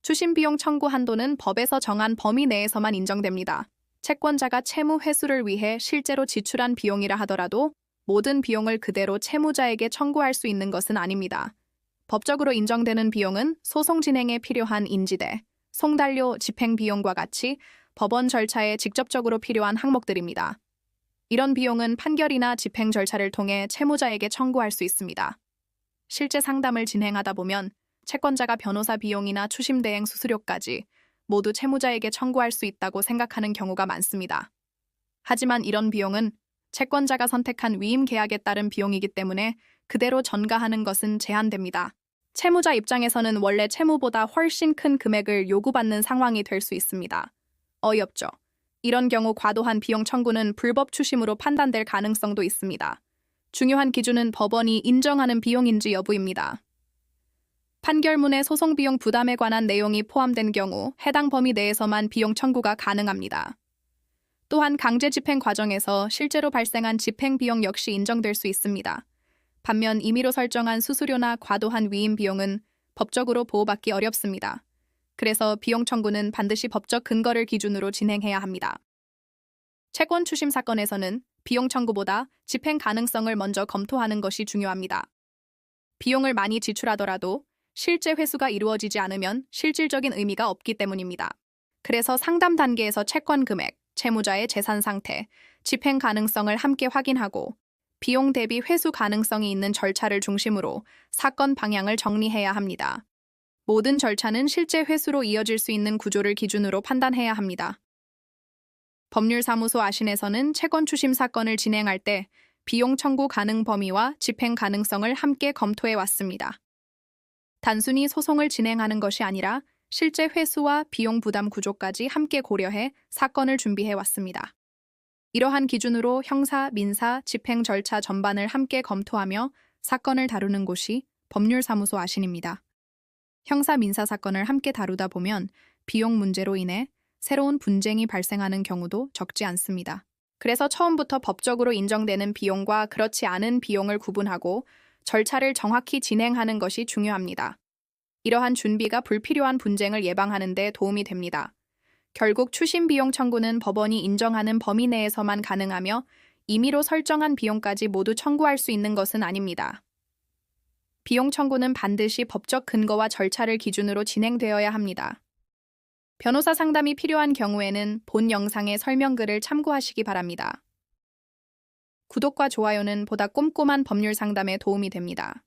추심 비용 청구 한도는 법에서 정한 범위 내에서만 인정됩니다. 채권자가 채무 회수를 위해 실제로 지출한 비용이라 하더라도 모든 비용을 그대로 채무자에게 청구할 수 있는 것은 아닙니다. 법적으로 인정되는 비용은 소송 진행에 필요한 인지대, 송달료, 집행 비용과 같이 법원 절차에 직접적으로 필요한 항목들입니다. 이런 비용은 판결이나 집행 절차를 통해 채무자에게 청구할 수 있습니다. 실제 상담을 진행하다 보면 채권자가 변호사 비용이나 추심 대행 수수료까지 모두 채무자에게 청구할 수 있다고 생각하는 경우가 많습니다. 하지만 이런 비용은 채권자가 선택한 위임 계약에 따른 비용이기 때문에 그대로 전가하는 것은 제한됩니다. 채무자 입장에서는 원래 채무보다 훨씬 큰 금액을 요구받는 상황이 될 수 있습니다. 어이없죠. 이런 경우 과도한 비용 청구는 불법 추심으로 판단될 가능성도 있습니다. 중요한 기준은 법원이 인정하는 비용인지 여부입니다. 판결문에 소송 비용 부담에 관한 내용이 포함된 경우 해당 범위 내에서만 비용 청구가 가능합니다. 또한 강제 집행 과정에서 실제로 발생한 집행 비용 역시 인정될 수 있습니다. 반면 임의로 설정한 수수료나 과도한 위임 비용은 법적으로 보호받기 어렵습니다. 그래서 비용 청구는 반드시 법적 근거를 기준으로 진행해야 합니다. 채권 추심 사건에서는 비용 청구보다 집행 가능성을 먼저 검토하는 것이 중요합니다. 비용을 많이 지출하더라도 실제 회수가 이루어지지 않으면 실질적인 의미가 없기 때문입니다. 그래서 상담 단계에서 채권 금액, 채무자의 재산 상태, 집행 가능성을 함께 확인하고 비용 대비 회수 가능성이 있는 절차를 중심으로 사건 방향을 정리해야 합니다. 모든 절차는 실제 회수로 이어질 수 있는 구조를 기준으로 판단해야 합니다. 법률사무소 아신에서는 채권 추심 사건을 진행할 때 비용 청구 가능 범위와 집행 가능성을 함께 검토해 왔습니다. 단순히 소송을 진행하는 것이 아니라 실제 회수와 비용 부담 구조까지 함께 고려해 사건을 준비해 왔습니다. 이러한 기준으로 형사, 민사, 집행 절차 전반을 함께 검토하며 사건을 다루는 곳이 법률사무소 아신입니다. 형사, 민사 사건을 함께 다루다 보면 비용 문제로 인해 새로운 분쟁이 발생하는 경우도 적지 않습니다. 그래서 처음부터 법적으로 인정되는 비용과 그렇지 않은 비용을 구분하고 절차를 정확히 진행하는 것이 중요합니다. 이러한 준비가 불필요한 분쟁을 예방하는 데 도움이 됩니다. 결국 추심 비용 청구는 법원이 인정하는 범위 내에서만 가능하며 임의로 설정한 비용까지 모두 청구할 수 있는 것은 아닙니다. 비용 청구는 반드시 법적 근거와 절차를 기준으로 진행되어야 합니다. 변호사 상담이 필요한 경우에는 본 영상의 설명글을 참고하시기 바랍니다. 구독과 좋아요는 보다 꼼꼼한 법률 상담에 도움이 됩니다.